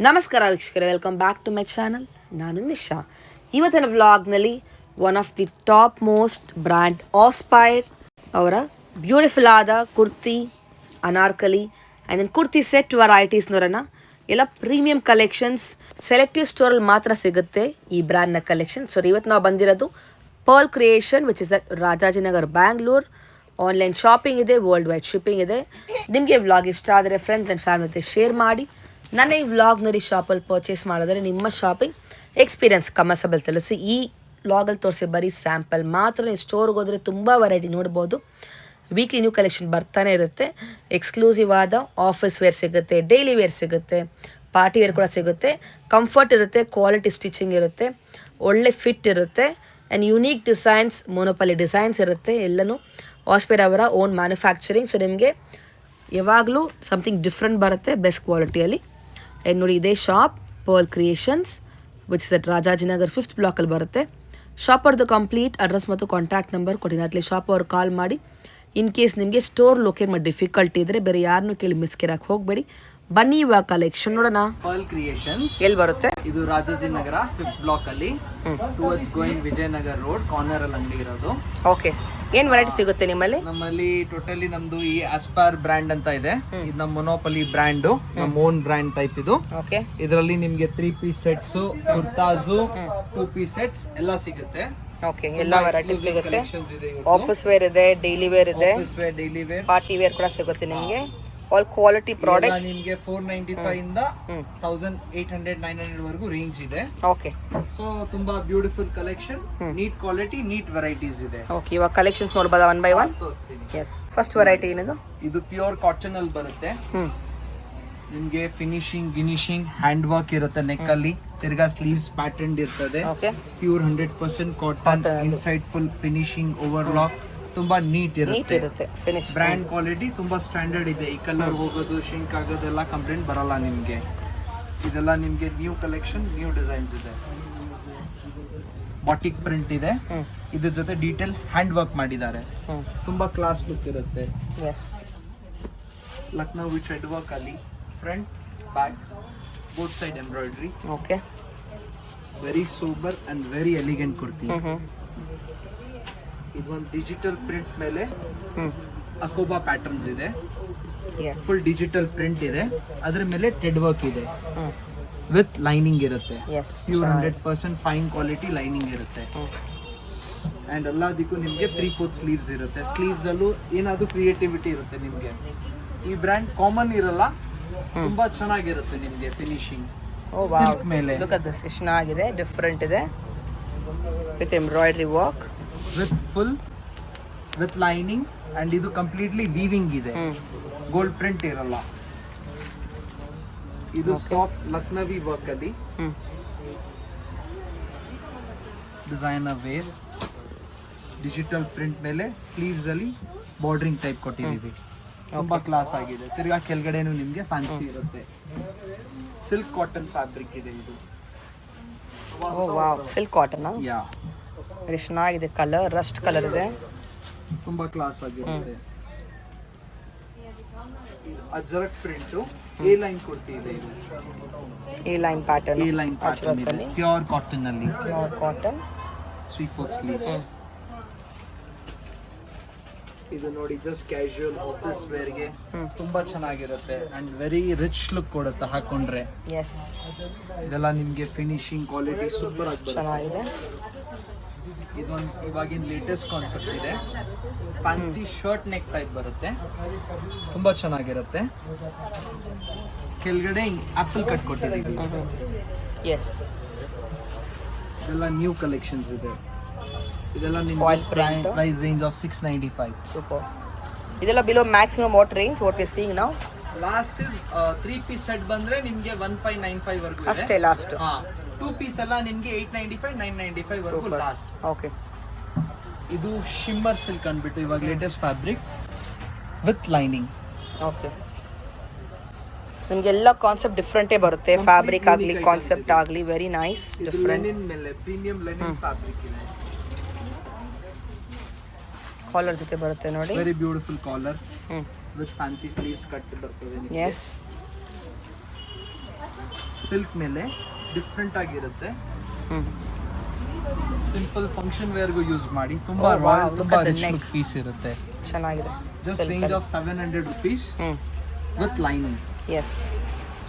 ನಮಸ್ಕಾರ ವೀಕ್ಷಕರೇ, welcome back to my channel. ನಾನು ನಿಶಾ. ಇವತ್ತಿನ ವ್ಲಾಗ್ನಲ್ಲಿ one of the top most brand Aspire ಅವರ ಬ್ಯೂಟಿಫುಲ್ ಆದ kurti, anarkali and then kurti set varieties ನೋಡೋಣ. ಎಲ್ಲ ಪ್ರೀಮಿಯಂ ಕಲೆಕ್ಷನ್ಸ್ ಸೆಲೆಕ್ಟಿವ್ ಸ್ಟೋರಲ್ಲಿ ಮಾತ್ರ ಸಿಗುತ್ತೆ ಈ ಬ್ರ್ಯಾಂಡ್ನ ಕಲೆಕ್ಷನ್. ಸೊ ಇವತ್ತು ನಾವು ಬಂದಿರೋದು pearl creation which is at Rajajinagar, Bangalore. Online shopping ಇದೆ, ವರ್ಲ್ಡ್ ವೈಡ್ ಶಿಪ್ಪಿಂಗ್ ಇದೆ. ನಿಮಗೆ ವ್ಲಾಗ್ ಇಷ್ಟ ಆದರೆ ಫ್ರೆಂಡ್ಸ್ ಆ್ಯಂಡ್ ಫ್ಯಾಮಿಲಿ ಜೊತೆ ಶೇರ್ ಮಾಡಿ. ನನ್ನ ಈ ವ್ಲಾಗ್ನಲ್ಲಿ ಶಾಪಲ್ಲಿ ಪರ್ಚೇಸ್ ಮಾಡಿದ್ರೆ ನಿಮ್ಮ ಶಾಪಿಂಗ್ ಎಕ್ಸ್ಪೀರಿಯನ್ಸ್ ಕಮರ್ಸಬಲ್ ತಿಳಿಸಿ. ಈ ವ್ಲಾಗಲ್ಲಿ ತೋರಿಸಿ ಬರೀ ಸ್ಯಾಂಪಲ್ ಮಾತ್ರ. ನೀವು ಸ್ಟೋರ್ಗೆ ಹೋದರೆ ತುಂಬ ವೆರೈಟಿ ನೋಡ್ಬೋದು. ವೀಕ್ಲಿ ನ್ಯೂ ಕಲೆಕ್ಷನ್ ಬರ್ತಾನೆ ಇರುತ್ತೆ. ಎಕ್ಸ್ಕ್ಲೂಸಿವ್ ಆದ ಆಫೀಸ್ ವೇರ್ ಸಿಗುತ್ತೆ, ಡೈಲಿ ವೇರ್ ಸಿಗುತ್ತೆ, ಪಾರ್ಟಿ ವೇರ್ ಕೂಡ ಸಿಗುತ್ತೆ. ಕಂಫರ್ಟ್ ಇರುತ್ತೆ, ಕ್ವಾಲಿಟಿ ಸ್ಟಿಚಿಂಗ್ ಇರುತ್ತೆ, ಒಳ್ಳೆ ಫಿಟ್ ಇರುತ್ತೆ ಆ್ಯಂಡ್ ಯುನೀಕ್ ಡಿಸೈನ್ಸ್, ಮೊನೋಪಲಿ ಡಿಸೈನ್ಸ್ ಇರುತ್ತೆ. ಎಲ್ಲನೂ ಆಸ್ಪೈರ್ ಅವರ ಓನ್ ಮ್ಯಾನುಫ್ಯಾಕ್ಚರಿಂಗ್. ಸೊ ನಿಮಗೆ ಯಾವಾಗಲೂ ಸಮಥಿಂಗ್ ಡಿಫ್ರೆಂಟ್ ಬರುತ್ತೆ ಬೆಸ್ಟ್ ಕ್ವಾಲಿಟಿಯಲ್ಲಿ. ಆ್ಯಂಡ್ ನೋಡಿ, ಇದೇ shop pearl creations which is at Rajajinagar 5th ಬ್ಲಾಕಲ್ಲಿ ಬರುತ್ತೆ. ಶಾಪ್ ಅವ್ರದ್ದು ಕಂಪ್ಲೀಟ್ ಅಡ್ರೆಸ್ ಮತ್ತು ಕಾಂಟ್ಯಾಕ್ಟ್ ನಂಬರ್ ಕೊಟ್ಟಿದ್ದೀನಿ. ಅಟ್ಲಿ ಶಾಪ್ ಅವ್ರು ಕಾಲ್ ಮಾಡಿ. ಇನ್ ಕೇಸ್ ನಿಮಗೆ ಸ್ಟೋರ್ ಲೊಕೇಟ್ ಮಾಡಿ ಡಿಫಿಕಲ್ಟಿ ಇದ್ದರೆ ಬೇರೆ ಯಾರನ್ನೂ ಕೇಳಿ ಮಿಸ್ಕೇರಕ್ಕೆ ಹೋಗಬೇಡಿ. ಬನ್ನಿ ಇವಾಗ ಕಲೆಕ್ಷನ್ ನೋಡೋಣ. ಪರ್ಲ್ ಕ್ರಿಯೇಷನ್ಸ್ ಎಲ್ಲಿ ಬರುತ್ತೆ? ಇದು ರಾಜಾಜಿನಗರ 5th ಬ್ಲಾಕ್ ಅಲ್ಲಿ towards going Vijayanagar road corner ಅಲ್ಲಿ ಅಂಗಡಿ ಇರೋದು. ಓಕೆ, ಏನು ವೆರೈಟಿ ಸಿಗುತ್ತೆ ನಿಮ್ಮಲ್ಲಿ? ನಮ್ಮಲ್ಲಿ ಟೋಟಲಿ ನಮ್ದು ಈ ಆಸ್ಪೈರ್ ಬ್ರ್ಯಾಂಡ್ ಅಂತ ಇದೆ. ಇದು ನಮ್ಮ ಮೊನೋಪಲಿ ಬ್ರ್ಯಾಂಡ್, ನಮ್ಮ ಓನ್ ಬ್ರ್ಯಾಂಡ್ ಟೈಪ್ ಇದು. ಓಕೆ, ಇದರಲ್ಲಿ ನಿಮ್ಗೆ 3 piece sets, kurtas, 2 piece sets ಎಲ್ಲ ಸಿಗುತ್ತೆ. ಓಕೆ, ಎಲ್ಲ ವೆರೈಟಿ ಸಿಗುತ್ತೆ. ಕಲೆಕ್ಷನ್ಸ್ ಇದೆ. ಆಫೀಸ್ ವೇರ್ ಇದೆ, ಡೈಲಿ ವೇರ್ ಇದೆ, office wear, daily wear, party wear ಕೂಡ ಸಿಗುತ್ತೆ ನಿಮಗೆ. ಆಲ್ ಕ್ವಾಲಿಟಿ ಪ್ರಾಡಕ್ಟ್ಸ್ ನಿಮಗೆ 495 ಇಂದ 1800-900 ವರೆಗೂ ರೇಂಜ್ ಇದೆ. ಓಕೆ, ಸೊ ತುಂಬಾ beautiful collection, neat quality, neat varieties ಇದೆ. ಓಕೆ, ಇವಾಗ ಕಲೆಕ್ಷನ್ಸ್ ನೋಡ್ಬೋದಾ ಒನ್ ಬೈ ಒನ್? ತೋರಿಸ್ತೀನಿ. ಎಸ್, ಫಸ್ಟ್ ವೆರೈಟಿ ಏನಿದು? ಇದು ಪ್ಯೂರ್ ಕಾಟನ್ ಅಲ್ಲಿ ಬರುತ್ತೆ. ನಿಮ್ಗೆ ಫಿನಿಶಿಂಗ್ ಗಿನಿಶಿಂಗ್ ಹ್ಯಾಂಡ್ ವರ್ಕ್ ಇರುತ್ತೆ. ನೆಕ್ ಅಲ್ಲಿ ತಿರ್ಗಾ ಸ್ಲೀವ್ಸ್ ಪ್ಯಾಟರ್ನ್ ಇರ್ತದೆ. Okay, pure 100% cotton. Inside full finishing, overlock, ತುಂಬಾ ನೀಟ್ ಇರುತ್ತೆ. ಫಿನಿಶ್ ಬ್ರ್ಯಾಂಡ್ ಕ್ವಾಲಿಟಿ ತುಂಬಾ ಸ್ಟ್ಯಾಂಡರ್ಡ್ ಇದೆ. ಈ ಕಲರ್ ಹೋಗೋದು, ಶಿಂಕ್ ಆಗೋದೆಲ್ಲ ಕಂಪ್ಲೇಂಟ್ ಬರಲ್ಲ ನಿಮ್ಗೆ. ಇದೆಲ್ಲ ನಿಮ್ಗೆ ನ್ಯೂ ಕಲೆಕ್ಷನ್, ನ್ಯೂ ಡಿಸೈನ್ಸ್ ಇದೆ. ಬಾಟಿಕ್ ಪ್ರಿಂಟ್ ಇದೆ. ಇದ್ರ ಜೊತೆ ಡೀಟೇಲ್ ಹ್ಯಾಂಡ್ ವರ್ಕ್ ಮಾಡಿದ್ದಾರೆ. ತುಂಬಾ ಕ್ಲಾಸ್ ಲುಕ್ ಇರುತ್ತೆ. Yes, Lucknow with thread work ಅಲ್ಲಿ front back both side embroidery. Okay, very super and very elegant kurti. ಇದು ಒಂದು ಡಿಜಿಟಲ್ ಪ್ರಿಂಟ್ ಮೇಲೆ ಅಕೋಬಾ ಪ್ಯಾಟರ್ನ್ಸ್ ಇದೆ. ಎಸ್, ಫುಲ್ ಡಿಜಿಟಲ್ ಪ್ರಿಂಟ್ ಇದೆ. ಅದ್ರ ಮೇಲೆ ಥ್ರೆಡ್ ವರ್ಕ್ ಇದೆ ವಿತ್ ಲೈನಿಂಗ್ ಇರುತ್ತೆ. Yes, pure 100% fine quality lining ಇರುತ್ತೆ. ಅಂಡ್ ಎಲ್ಲದಕ್ಕೂ ನಿಮಗೆ 3/4 ಸ್ಲೀವ್ಸ್ ಇರುತ್ತೆ. ಸ್ಲೀವ್ಸ್ ಅಲ್ಲೂ ಏನಾದ್ರು ಕ್ರಿಯೇಟಿವಿಟಿ ಇರುತ್ತೆ ನಿಮಗೆ. ಈ ಬ್ರ್ಯಾಂಡ್ ಕಾಮನ್ ಇರಲ್ಲ, ತುಂಬಾ ಚೆನ್ನಾಗಿರುತ್ತೆ ನಿಮಗೆ ಫಿನಿಶಿಂಗ್. ಓ ವಾವ್, ಸಿಲ್ಕ್ ಮೇಲೆ ಲುಕ್ ಅಟ್ ದಿಸ್, ಎಷ್ಟು ಚೆನ್ನಾಗಿದೆ, ಡಿಫರೆಂಟ್ ಇದೆ with embroidery work, with lining. And ಇದು ಕಂಪ್ಲೀಟ್ಲಿ ವೀವಿಂಗ್ ಇದೆ, ಗೋಲ್ಡ್ ಪ್ರಿಂಟ್ ಇರಲ್ಲ. ಇದು ಸಾಫ್ಟ್ ಲಕ್ನವಿ ವರ್ಕ್ ಅಲ್ಲಿ ಡಿಸೈನರ್ ವೇರ್, ಡಿಜಿಟಲ್ ಪ್ರಿಂಟ್ ಮೇಲೆ ಸ್ಲೀವ್ಸ್ ಅಲ್ಲಿ ಬಾರ್ಡರಿಂಗ್ ಟೈಪ್ ಕೊಟ್ಟಿದ್ದೀವಿ. ತುಂಬಾ ಕ್ಲಾಸ್ ಆಗಿದೆ. ತಿರ್ಗಾ ಕೆಳಗಡೆನೂ ನಿಮ್ಗೆ ಫ್ಯಾನ್ಸಿ ಇರುತ್ತೆ. ಸಿಲ್ಕ್ ಕಾಟನ್ ಫ್ಯಾಬ್ರಿಕ್ ಇದೆ ಇದು. Oh wow, silk cotton. Yeah, ಎಷ್ಟು ಚೆನ್ನಾಗಿದೆ. ಕಲರ್ ರಸ್ಟ್ ಕಲರ್ ಇದೆ, ತುಂಬಾ ಕ್ಲಾಸ್ ಆಗಿರುತ್ತೆ. Ajrakh print A line kurti ಇದೆ. ಇದು ಈ line pattern, A line pattern ಇದೆ, ಪ್ಯೂರ್ ಕಾಟನ್ ಅಲ್ಲಿ. Pure cotton, 3/4 sleeve. ಇದು ನೋಡಿ, ಜಸ್ಟ್ ಕ್ಯಾಶುಯಲ್ ಆಫೀಸ್ ವೇರ್ಗೆ ತುಂಬಾ ಚೆನ್ನಾಗಿರುತ್ತೆ ಅಂಡ್ ವೆರಿ ರಿಚ್ ಲುಕ್ ಕೊಡುತ್ತೆ ಹಾಕೊಂಡ್ರೆ. ಎಸ್, ಇದೆಲ್ಲ ನಿಮ್ಗೆ ಫಿನಿಶಿಂಗ್ ಕ್ವಾಲಿಟಿ ಸೂಪರ್ ಆಗಿ ಚೆನ್ನಾಗಿದೆ. ಇದೊಂದು ಇವಾಗಿನ ಲೇಟೆಸ್ಟ್ ಕಾನ್ಸೆಪ್ಟ್ ಇದೆ. ಫ್ಯಾನ್ಸಿ ಶರ್ಟ್ ನೆಕ್ ಟೈಪ್ ಬರುತ್ತೆ, ತುಂಬಾ ಚೆನ್ನಾಗಿರುತ್ತೆ. ಕೆಳಗಡೆ ಆಪಲ್ ಕಟ್ ಕೊಟ್ಟಿದ್ದೀವಿ. ಎಸ್, ಇದೆಲ್ಲ ನ್ಯೂ ಕಲೆಕ್ಷನ್ಸ್ ಇದೆ. ಇದೆಲ್ಲ Foil ನಿಮ್ಗೆ print. Price range of 695. Super. ಇದೆಲ್ಲ below maximum what range what we seeing now? Last is 3 piece set ಬಂದ್ರೆ ನಿಮ್ಗೆ 1595 ವರೆಗೂ ಅಷ್ಟೇ ಲಾಸ್ಟ್. 2 ಪೀಸ್ ಎಲ್ಲ ನಿಮ್ಗೆ 895 995 ವರೆಗೂ ಲಾಸ್ಟ್. ಓಕೆ, ಇದು ಶಿಮ್ಮರ್ ಸಿಲ್ಕ್ ಅಂದ್ಬಿಟ್ಟು ಇವಾಗ latest fabric with lining. Okay, ನಿಮಗೆಲ್ಲ ಕಾನ್ಸೆಪ್ಟ್ ಡಿಫ್ರೆಂಟೇ ಬರುತ್ತೆ. ಫ್ಯಾಬ್ರಿಕ್ ಆಗಲಿ, ಕಾನ್ಸೆಪ್ಟ್ ಆಗಲಿ, ವೆರಿ ನೈಸ್, ಡಿಫ್ರೆಂಟ್. ಲೆನಿನ್ ಮೇಲೆ ಪ್ರೀಮಿಯಂ ಲೆನಿನ್ ಫ್ಯಾಬ್ರಿಕ್ ಇದೆ. ಕಾಲರ್ ಜೊತೆ ಬರುತ್ತೆ ನೋಡಿ. Very beautiful collar with fancy sleeves cut ಬರ್ತದೆ. ಎಸ್, ಸಿಲ್ಕ್ ಮೇಲೆ ಡಿಫ್ರೆಂಟ್ ಆಗಿರುತ್ತೆ. ಹ್ಞೂ ಸಿಂಪಲ್ ಫಂಕ್ಷನ್ ವೇರ್ಗೂ ಯೂಸ್ ಮಾಡಿ. ತುಂಬಾ Oh, wow, ರಾಯಲ್, look ತುಂಬಾ at the rich neck. Look piece ಇರುತ್ತೆ. ಚೆನ್ನಾಗಿದೆ. Just range of 700 rupees with lining. Yes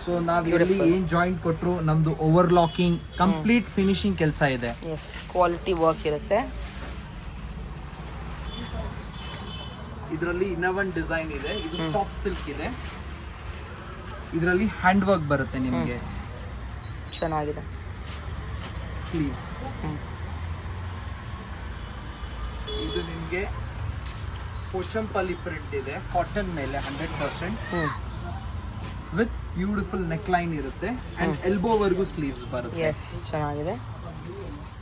so ನಾವು ಇಲ್ಲಿ ಏನ್ ಜಾಯಿಂಟ್ ಕೊಟ್ಟರು ನಮ್ದು ಓವರ್ ಲಾಕಿಂಗ್ ಕಂಪ್ಲೀಟ್ ಫಿನಿಶಿಂಗ್ ಕೆಲಸ ಇದೆ. ಎಸ್ ಕ್ವಾಲಿಟಿ ವರ್ಕ್ ಇರುತ್ತೆ. ಇದರಲ್ಲಿ ಇನ್ನೂ ಒಂದು ಡಿಸೈನ್ ಇದೆ. ಇದು ಸಾಫ್ಟ್ ಸಿಲ್ಕ್ ಇದೆ. ಇದರಲ್ಲಿ ಹ್ಯಾಂಡ್ ವರ್ಕ್ ಬರುತ್ತೆ ನಿಮಗೆ. ಚೆನ್ನಾಗಿದೆ. ಸ್ಲೀವ್ಸ್ ಇದು ನಿಮಗೆ ಪೋಚಂಪಲ್ಲಿ ಪ್ರಿಂಟ್ ಇದೆ ಕಾಟನ್ ಮೇಲೆ 100% ವಿತ್ ಬ್ಯೂಟಿಫುಲ್ ನೆಕ್ ಲೈನ್ ಇರುತ್ತೆ ಅಂಡ್ ಎಲ್ಬೋ ವರ್ಗೂ ಸ್ಲೀವ್ಸ್ ಬರುತ್ತೆ. ಎಸ್ ಚೆನ್ನಾಗಿದೆ.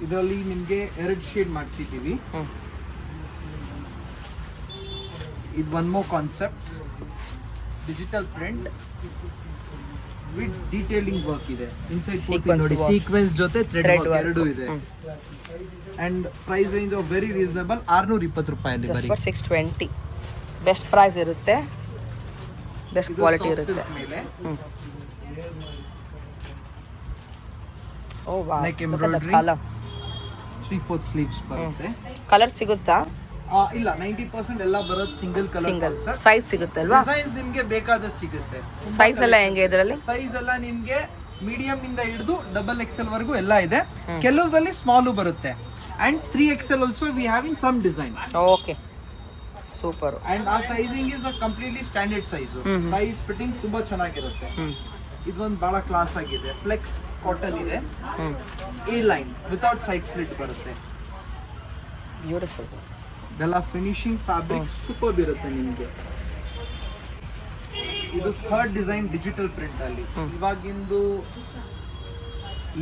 ಇದರಲ್ಲಿ ನಿಮಗೆ 2 ಶೇಡ್ ಮಾಡಿಸಿದ್ದೀವಿ. ಇದು one more concept digital print with detailing work ಇದೆ. ಇನ್ಸೈಡ್ ಪೂರ್ತಿ ನೋಡಿ ಸೀಕ್ವೆನ್ಸ್ ಜೊತೆ ಥ್ರೆಡ್ ವರ್ಕ್ ಎರಡೂ ಇದೆ. And price range very reasonable, 620 ರೂಪಾಯಲ್ಲಿ ಜಸ್ಟ್ ಬರೀ. ಫಾರ್ 620. ಬೆಸ್ಟ್ ಪ್ರೈಸ್ ಇರುತ್ತೆ, ಬೆಸ್ಟ್ ಕ್ವಾಲಿಟಿ ಇರುತ್ತೆ. Oh wow, Neck embroidery. Colour 3/4 sleeves ಬರುತ್ತೆ. ಕಲರ್ ಸಿಗುತ್ತಾ? ಇಲ್ಲ 90% ಎಲ್ಲ ಬರೋದು ಸಿಂಗಲ್ ಕಲರ್. ಸಿಂಗಲ್ ಸೈಜ್ ಸಿಗುತ್ತೆ ಅಲ್ವಾ? ಡಿಸೈನ್ಸ್ ನಿಮಗೆ ಬೇಕಾದಷ್ಟು ಸಿಗುತ್ತೆ. ಸೈಜ್ ಎಲ್ಲ ಹೆಂಗೆ ಇದರಲ್ಲಿ? ಸೈಜ್ ಎಲ್ಲ ನಿಮಗೆ ಮೀಡಿಯಂ ಇಂದ ಹಿಡಿದು XXL ವರೆಗೂ ಎಲ್ಲ ಇದೆ. ಕೆಲವರಲ್ಲಿ ಸ್ಮಾಲು ಬರುತ್ತೆ and 3XL also we have in some design. Okay super. And ಆ sizing is a completely standard size. Size fitting ತುಂಬಾ ಚೆನ್ನಾಗಿರುತ್ತೆ. ಇದೊಂದು ಬಹಳ ಕ್ಲಾಸ್ ಆಗಿದೆ. ಫ್ಲೆಕ್ಸ್ ಕಾಟನ್ ಇದೆ. A line without side slit ಬರುತ್ತೆ. ಬ್ಯೂಟಿಫುಲ್. ಇದೆಲ್ಲ ಫಿನಿಶಿಂಗ್ ಫ್ಯಾಬ್ರಿಕ್ ಸೂಪರ್ ಇರುತ್ತೆ ನಿಮಗೆ. ಇದು 3rd ಡಿಸೈನ್ ಡಿಜಿಟಲ್ ಪ್ರಿಂಟ್ ಅಲ್ಲಿ. ಇವಾಗಿಂದು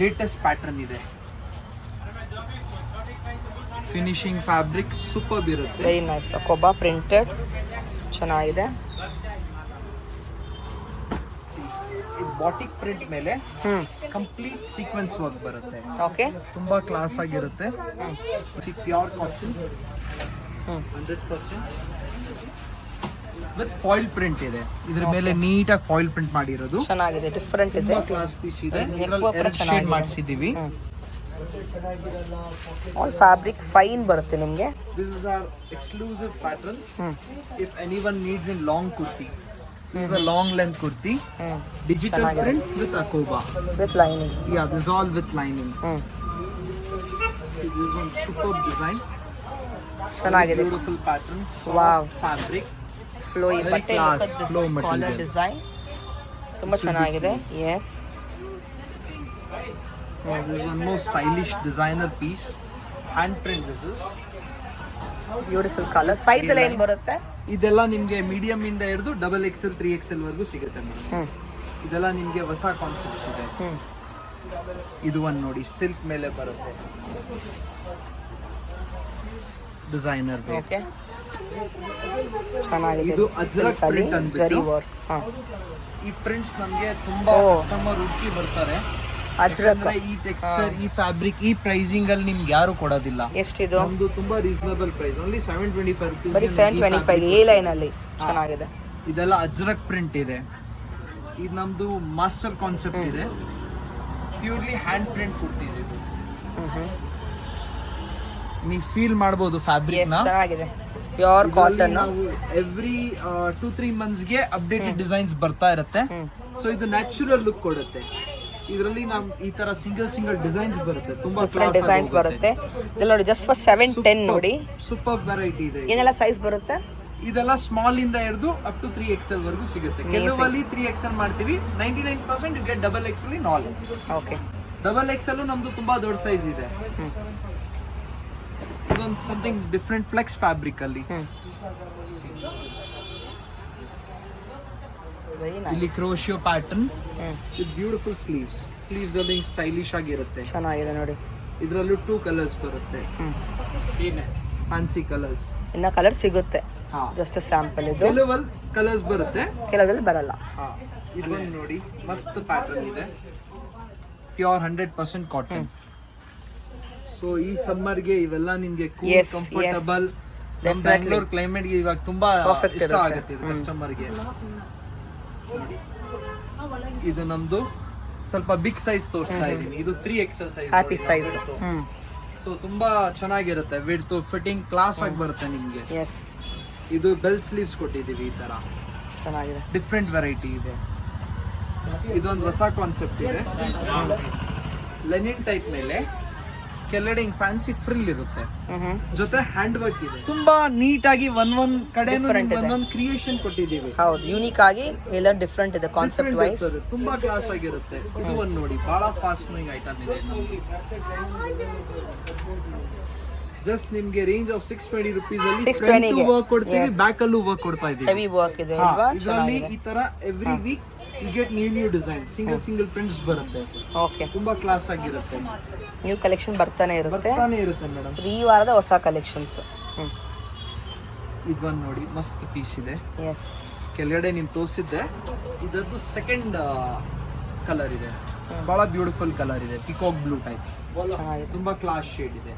ಲೇಟೆಸ್ಟ್ ಪ್ಯಾಟರ್ನ್ ಇದೆ. ಫಿನಿಶಿಂಗ್ ಫ್ಯಾಬ್ರಿಕ್ ಸೂಪರ್ ಇರುತ್ತೆ. Very nice. ಕೊಬ್ಬಾ ಪ್ರಿಂಟೆಡ್ ಚೆನ್ನಾಗಿದೆ. ಇದು ಬಾಟಿಕ್ ಪ್ರಿಂಟ್ ಮೇಲೆ ಕಂಪ್ಲೀಟ್ ಸೀಕ್ವೆನ್ಸ್ ವರ್ಕ್ ಬರುತ್ತೆ. ಓಕೆ ತುಂಬಾ ಕ್ಲಾಸ್ ಆಗಿರುತ್ತೆ. Pure cotton 100% with foil print ಇದೆ. ಇದ್ರ ಮೇಲೆ ನೀಟಾಗಿ ಫಾಯಿಲ್ ಪ್ರಿಂಟ್ ಮಾಡಿರೋದು ಚೆನ್ನಾಗಿದೆ, ಡಿಫರೆಂಟ್ ಇದೆ. ತುಂಬಾ ಕ್ಲಾಸ್ ಪೀಸ್ ಇದೆ. ಇದರಲ್ಲಿ ಶೇಡ್ ಮಾಡಿಸಿದೀವಿ. ಆಲ್ ಫ್ಯಾಬ್ರಿಕ್ ಫೈನ್ ಬರುತ್ತೆ ನಿಮಗೆ. This is our exclusive pattern. If anyone needs in long kurti, this is a long length kurti. Digital print with akoba. With lining. Yeah, this is all with lining. See, this is one superb design. ಚೆನ್ನಾಗಿದೆ. Beautiful pattern. Wow. Fabric. Flowy Very ಬಟ್ಟೆ. class, flow collar material. Design ತುಂಬಾ ಚೆನ್ನಾಗಿದೆ. Yes This is one more stylish designer piece. Hand print this is. Beautiful colour. Size ಎಲ್ಲ ಏನು ಬರುತ್ತೆ? ಇದೆಲ್ಲ ನಿಮಗೆ medium ಇಂದ ಹಿಡಿದು XXL 3XL ವರೆಗೂ ಸಿಗುತ್ತೆ ಮೇಡಮ್. ಇದೆಲ್ಲ ನಿಮಗೆ ಹೊಸ ಕಾನ್ಸೆಪ್ಟ್ಸ್ ಇದೆ. ಇದು ಒಂದು ನೋಡಿ ಸಿಲ್ಕ್ ಮೇಲೆ ಬರುತ್ತೆ. Designer wear. ಓಕೆ ಚೆನ್ನಾಗಿದೆ. ಇದು ಅಜ್ರಕ್ Silk ಅಲ್ಲಿ print ಅಂದ್ಬಿಟ್ಟು. ಜರಿ ವರ್ಕ್. ಈ ಪ್ರಿಂಟ್ಸ್ ನಮಗೆ ತುಂಬಾ ಕಸ್ಟಮರ್ ಹುಡುಕಿ ಬರ್ತಾರೆ. ಅಜ್ರಕ್ ಯಾಕಂದ್ರೆ ಈ ಟೆಕ್ಸ್ಚರ್, ಈ ಫ್ಯಾಬ್ರಿಕ್, ಈ ಪ್ರೈಸಿಂಗ್ ಅಲ್ಲಿ ನಿಮ್ಗೆ ಯಾರು ಕೊಡೋದಿಲ್ಲ. ಎಷ್ಟಿದು? ನಮ್ದು ತುಂಬಾ ರೀಸನಬಲ್ ಪ್ರೈಸ್, ಓನ್ಲಿ 725 rupees. ಬರೀ 725 ಎ ಲೈನ್ ಅಲ್ಲಿ ಚೆನ್ನಾಗಿದೆ. ಇದೆಲ್ಲ ಅಜ್ರಕ್ ಪ್ರಿಂಟ್ ಇದೆ. ಇದು ನಮ್ದು ಮಾಸ್ಟರ್ ಕಾನ್ಸೆಪ್ಟ್ ಇದೆ. ಪ್ಯೂರ್ಲಿ ಹ್ಯಾಂಡ್ ಪ್ರಿಂಟ್ ಕುರ್ತೀಸ್ ಇದು. ನೀವು ಫೀಲ್ ಮಾಡ್ಬೋದು ಫ್ಯಾಬ್ರಿಕ್ ನ. ಚೆನ್ನಾಗಿದೆ. Pure cotton. ನಾವು ಎವ್ರಿ 2-3 ಮಂತ್ಸ್ಗೆ ಅಪ್ಡೇಟೆಡ್ ಡಿಸೈನ್ಸ್ ಬರ್ತಾ ಇರುತ್ತೆ. ಸೊ ಇದು ನ್ಯಾಚುರಲ್ ಲುಕ್ ಕೊಡುತ್ತೆ. ಇದರಲ್ಲಿ ನಾವು ಈ ತರ ಸಿಂಗಲ್ ಡಿಸೈನ್ಸ್ ಬರುತ್ತೆ. ತುಂಬಾ ಡಿಫರೆಂಟ್ ಡಿಸೈನ್ಸ್ ಬರುತ್ತೆ. ಇದೆಲ್ಲ ನೋಡಿ ಜಸ್ಟ್ ಫಾರ್ 710 ನೋಡಿ. ಸೂಪರ್ ವೆರೈಟಿ ಇದೆ. ಏನೆಲ್ಲ ಸೈಜ್ ಬರುತ್ತೆ? ಇದೆಲ್ಲ ಸ್ಮಾಲ್ ಇಂದ ಹಿಡಿದು ಅಪ್ ಟು 3XL ವರೆಗೂ ಸಿಗುತ್ತೆ. ಕೆಲವಲ್ಲಿ 3XL ಮಾಡ್ತೀವಿ. 99% you get XXL in all. Okay. XXL ನಮ್ದು ತುಂಬಾ ದೊಡ್ಡ ಸೈಜ್ ಇದೆ. ಇದೊಂದು ಸಮಥಿಂಗ್ ಡಿಫ್ರೆಂಟ್ ಫ್ಲೆಕ್ಸ್ ಫ್ಯಾಬ್ರಿಕ್ ಅಲ್ಲಿ. ಇಲ್ಲಿ crochet pattern with beautiful sleeves. Sleeves ಅಲ್ಲಿ ಸ್ಟೈಲಿಶ್ ಆಗಿರುತ್ತೆ. ಚೆನ್ನಾಗಿದೆ ನೋಡಿ. ಇದರಲ್ಲೂ 2 ಕಲರ್ಸ್ ಬರುತ್ತೆ. ಏನೇ ಫ್ಯಾನ್ಸಿ ಕಲರ್ಸ್. ಇನ್ನ ಕಲರ್ ಸಿಗುತ್ತೆ. ಜಸ್ಟ್ ಸ್ಯಾಂಪಲ್ ಇದು. ಕೆಲವಲ್ಲಿ ಕಲರ್ಸ್ ಬರುತ್ತೆ, ಕೆಲವರಲ್ಲಿ ಬರಲ್ಲ. ಇದೊಂದು ನೋಡಿ ಮಸ್ತ್ ಪ್ಯಾಟರ್ನ್ ಇದೆ. Pure 100% cotton. ಸೊ ಈ ಸಮ್ಮರ್ಗೆ ಇವೆಲ್ಲ ನಿಮ್ಗೆ ಕೂಲ್, ಕಂಫರ್ಟಬಲ್. ನಮ್ಮ ಬ್ಯಾಂಗ್ಳೂರ್ ಕ್ಲೈಮೇಟ್ಗೆ ಇವಾಗ ತುಂಬಾ ಇಷ್ಟ ಆಗುತ್ತೆ ಇದು ಕಸ್ಟಮರ್ಗೆ. ಇದು ನಮ್ದು ಸ್ವಲ್ಪ ಬಿಗ್ ಸೈಜ್ ತೋರಿಸ್ತಾ ಇದೀನಿ. ಇದು 3XL size. Happy size. So ತುಂಬಾ ಚೆನ್ನಾಗಿರುತ್ತೆ. ವಿಡ್ತ್ ಫಿಟ್ಟಿಂಗ್ ಕ್ಲಾಸ್ ಆಗಿ ಬರುತ್ತೆ ನಿಮ್ಗೆ. ಎಸ್, ಇದು ಬೆಲ್ ಸ್ಲೀವ್ಸ್ ಕೊಟ್ಟಿದೀವಿ ಈ ತರ. ಚೆನ್ನಾಗಿದೆ. ಡಿಫ್ರೆಂಟ್ ವೆರೈಟಿ ಇದೆ. ಇದೊಂದು ಹೊಸ ಕಾನ್ಸೆಪ್ಟ್ ಇದೆ. ಲೆನಿನ್ ಟೈಪ್ ಮೇಲೆ ಕೆಳಗಡೆ ಹಿಂಗ್ ಫ್ಯಾನ್ಸಿ ಫ್ರಿಲ್ ಇರುತ್ತೆ, ಜೊತೆ ಹ್ಯಾಂಡ್ ವರ್ಕ್ ಇದೆ. ತುಂಬಾ ನೀಟ್ ಆಗಿ ಒಂದೊಂದ್ ಕಡೆ ಒಂದೊಂದ್ ಕ್ರಿಯೇಷನ್ ಕೊಟ್ಟಿದೀವಿ. ಹೌದು, ಯೂನಿಕ್ ಆಗಿ ಎಲ್ಲ ಡಿಫ್ರೆಂಟ್ ಇದೆ ಕಾನ್ಸೆಪ್ಟ್ ವೈಸ್. ತುಂಬಾ ಕ್ಲಾಸ್ ಆಗಿರುತ್ತೆ. ಇದು ಒಂದ್ ನೋಡಿ, ಬಹಳ ಫಾಸ್ಟ್ ಮೂವಿಂಗ್ ಐಟಮ್ ಇದೆ. ಜಸ್ಟ್ ನಿಮ್ಗೆ ರೇಂಜ್ ಆಫ್ 620 rupees ಅಲ್ಲಿ ಫ್ರಂಟ್ ವರ್ಕ್ ಕೊಡ್ತೀವಿ, ಬ್ಯಾಕ್ ಅಲ್ಲೂ ವರ್ಕ್ ಕೊಡ್ತಾ ಇದೀವಿ. ಹೆವಿ ವರ್ಕ್ ಇದೆ ಅಲ್ವಾ? ಇದರಲ್ಲಿ ಈ ತರ every week you get new design, single prints ಬರುತ್ತೆ. ಓಕೆ, ತುಂಬಾ ಕ್ಲಾಸ್ ಆಗಿರುತ್ತೆ. ನ್ಯೂ ಕಲೆಕ್ಷನ್ ಬರ್ತಾನೆ ಇರುತ್ತೆ ಮೇಡಮ್. ಈ ವಾರದ ಹೊಸ ಕಲೆಕ್ಷನ್ಸ್. ಇದೊಂದು ನೋಡಿ, ಮಸ್ತ್ ಪೀಸ್ ಇದೆ. ಎಸ್, ಕೆಳಗಡೆ ನಿಮ್ ತೋರಿಸಿದ್ದೆ, ಇದರದ್ದು ಸೆಕೆಂಡ್ ಕಲರ್ ಇದೆ. ಬಹಳ ಬ್ಯೂಟಿಫುಲ್ ಕಲರ್ ಇದೆ, ಪಿಕಾಕ್ ಬ್ಲೂ ಟೈಪ್. ಚೆನ್ನಾಗಿದೆ. ತುಂಬಾ ಕ್ಲಾಸ್ ಶೇಡ್ ಇದೆ.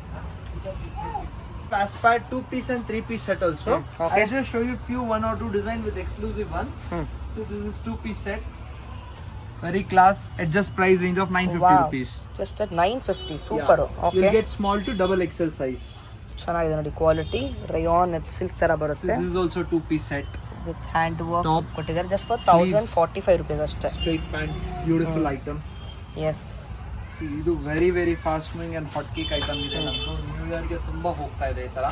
Passport 2-piece and 3-piece set also. Okay. I just show you few 1 or 2 design with exclusive one. So this is 2-piece set. Very class. At just price range of 950 rupees. Just at 950. Super. Okay, You'll get small to double XL size. ಚೆನ್ನಾಗಿದೆ ನೋಡಿ, quality rayon silk ತರ So ಬರುತ್ತೆ. this is also 2-piece set. With hand work Top. ಕೊಟ್ಟಿದ್ದಾರೆ. Just for Sleeves. 1045 rupees ಅಷ್ಟೇ. Straight pant. Beautiful item. Yes, See, ಇದು very very fast moving and hot cake item ಇದೆ. ನಮ್ದು new ಇಯರ್ಗೆ ತುಂಬಾ ಹೋಗ್ತಾ ಇದೆ ಈ ತರ.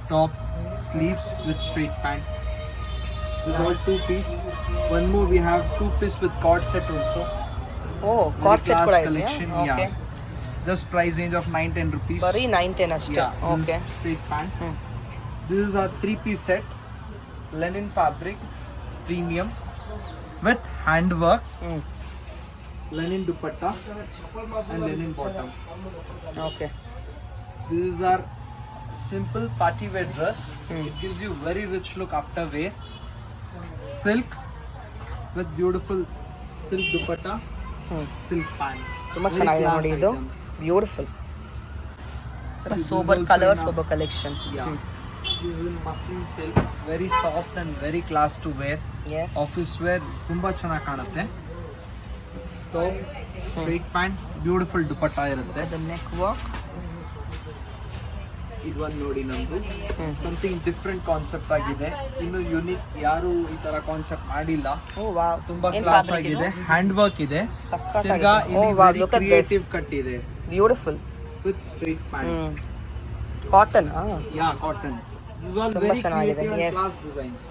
Top, sleeves with straight pant. This all 2-piece. One more we have 2-piece with cord set also. Oh, cord set ಕೂಡ ಇದೆ. Collection. Okay, Yeah. Just price range of 910 rupees. ಬರೀ 910 ಅಷ್ಟೇ. Yeah. Okay, This is straight pant. This is a 3-piece set. Linen fabric, premium with hand work. Linen dupatta and linen bottom. Okay, This is our simple party wear dress. It gives you very rich look after wear. Silk with beautiful silk dupatta, silk pant. ತುಂಬಾ Very ಚೆನ್ನಾಗಿದೆ class ನೋಡಿ ಇದು. item. Beautiful. See, this sober is also colour, in a- sober collection. Yeah. This is in muslin silk. Very soft and very class to wear. Yes, Office wear ತುಂಬಾ ಚೆನ್ನಾಗಿ ಕಾಣುತ್ತೆ. Top, straight pant, beautiful dupatta ಇರುತ್ತೆ. The neck work. ಇದೊಂದು ನೋಡಿ, ನಮ್ದು something different concept ಆಗಿದೆ. ಇನ್ನು unique, ಯಾರು ಈ ತರ ಕಾನ್ಸೆಪ್ಟ್ ಮಾಡಿಲ್ಲ. ಓ ವಾವ್, ತುಂಬಾ ಕ್ಲಾಸ್ ಆಗಿದೆ. ಹ್ಯಾಂಡ್ ವರ್ಕ್ ಇದೆ. ಸಖತ್ತಾಗಿದೆ. ತಿರ್ಗಾ ಓ ಇಲ್ಲಿ wow, very look at this. creative cut ಇದೆ beautiful. with straight pant. Cotton. Yeah, cotton. This is all ತುಂಬಾ very ಚೆನ್ನಾಗಿದೆ. creative and Yes. class designs.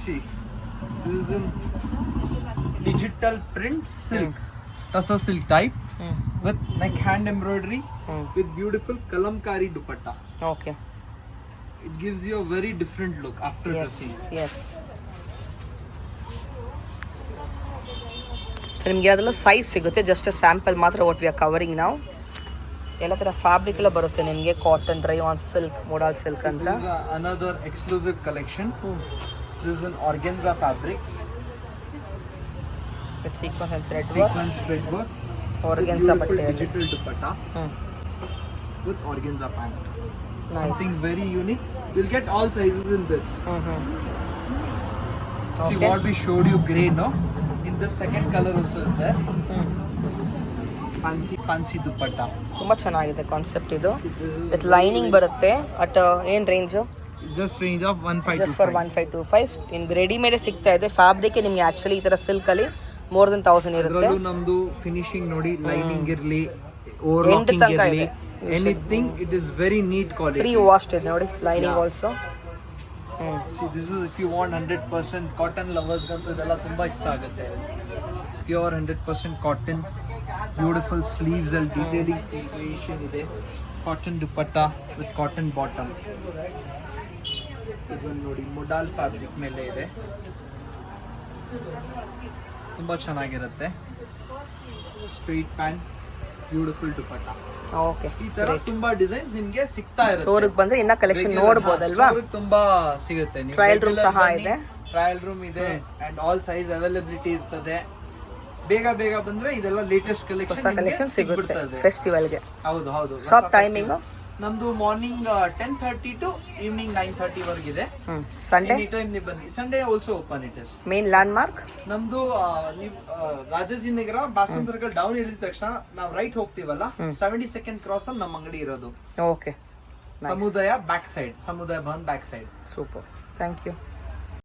See, this is in digital print silk, tussar silk type with neck hand embroidery with beautiful kalamkari dupatta. Okay, It gives you a very different look after yes dressing. Yes. So ನಿಮಗೆ ಅದೆಲ್ಲ size ಸಿಗುತ್ತೆ. Just sample ಮಾತ್ರ what we are covering ನಾವು. ಎಲ್ಲ ಥರ fabric ಎಲ್ಲ ಬರುತ್ತೆ ನಿಮಗೆ. Cotton, rayon silk, modal silk ಅಂತ. This is another exclusive collection. This is an organza fabric, with sequence and thread work. sequence thread work, organza beautiful ಬಟ್ಟೆಯಲ್ಲಿ. digital dupatta with organza pant. Something very unique. You'll get all sizes in this. See Okay. what we showed you, grey, no? In the second color also is there. Fancy dupatta. ತುಂಬ ಚೆನ್ನಾಗಿದೆ concept ಇದು. With lining ಬರುತ್ತೆ. At ಏನು range? Just range of 1525. Just for 1525. ನಿಮ್ಗೆ readymade ಸಿಗ್ತಾ ಇದೆ. Fabric ನಿಮ್ಗೆ actually ಈ ಥರ ಸಿಲ್ಕಲ್ಲಿ ಮೋರ್ ದೆನ್ 1000 ಇರುತ್ತೆ. ಅದರಲ್ಲೂ ನಮ್ದು ಫಿನಿಶಿಂಗ್ ನೋಡಿ, ಲೈನಿಂಗ್ ಇರಲಿ, ಓವರ್ಲಾಕಿಂಗ್ ತನಕ ಇರಲಿ, ಇದೆ. Anything, it is very neat pre quality. Washed ಇದೆ ನೋಡಿ, lining Yeah. Also. See, this is if you want 100% cotton lovers ಗಂತೂ ಇದೆಲ್ಲ ತುಂಬಾ ಇಷ್ಟ ಆಗುತ್ತೆ. ಪ್ಯೂರ್ 100% ಕಾಟನ್, ಬ್ಯೂಟಿಫುಲ್ ಸ್ಲೀವ್ಸ್ ಅಲ್ಲಿ ಡೀಟೇಲಿಂಗ್ ಕ್ರಿಯೇಷನ್ ಇದೆ. Cotton dupatta with cotton bottom. ಇದನ್ನು ನೋಡಿ, ಮೊಡಾಲ್ ಫ್ಯಾಬ್ರಿಕ್ ಮೇಲೆ ಇದೆ. ತುಂಬಾ ಚೆನ್ನಾಗಿರುತ್ತೆ. Straight pant, beautiful dupatta. Okay, ಈ ತರ ತುಂಬಾ ಡಿಸೈನ್ಸ್ ನಿಮ್ಗೆ ಸಿಗ್ತಾ ಇರುತ್ತೆ. ಸ್ಟೋರಿಗೆ ಬಂದ್ರೆ ಇನ್ನ ಕಲೆಕ್ಷನ್ ನೋಡ್ಬೋದಲ್ವಾ? ತುಂಬಾ ಸಿಗುತ್ತೆ. ಟ್ರಯಲ್ ರೂಮ್ ಸಹ ಇದೆ. ಟ್ರಯಲ್ ರೂಮ್ ಇದೆ ಅಂಡ್ ಆಲ್ ಸೈಜ್ ಅವೈಲಬಿಲಿಟಿ ಇರ್ತದೆ. ಬೇಗ ಬಂದ್ರೆ ಇದೆಲ್ಲ ಲೇಟೆಸ್ಟ್ ಹೊಸ ಕಲೆಕ್ಷನ್ ಸಿಗುತ್ತೆ ಕಲೆಕ್ಷನ್ ಫೆಸ್ಟಿವಲ್ಗೆ. ಹೌದು. ಶಾಪ್ ಟೈಮಿಂಗ್ ನಮ್ದು ಮಾರ್ನಿಂಗ್ 10:30 ಟು ಈವ್ನಿಂಗ್ 9:30 ವರ್ಗಿದೆ. ಸಂಡೇ ಎನಿ ಟೈಮ್ ನೀವು ಬನ್ನಿ. Sunday also open it is. Main landmark ನಮ್ದು ನೀವು ರಾಜಾಜಿನಗರ ಬಾಸಂದರ್ಗಲ್ ಡೌನ್ ಇಳಿದ ತಕ್ಷಣ ನಾವು ರೈಟ್ ಹೋಗ್ತೀವಲ್ಲ, 72nd ಕ್ರಾಸ್ ಅಲ್ಲಿ ನಮ್ಮ ಅಂಗಡಿ ಇರೋದು. ಓಕೆ, ಸಮುದಾಯ ಬ್ಯಾಕ್ ಸೈಡ್, ಸಮುದಾಯ ಭವನ್ back side. Super, thank you.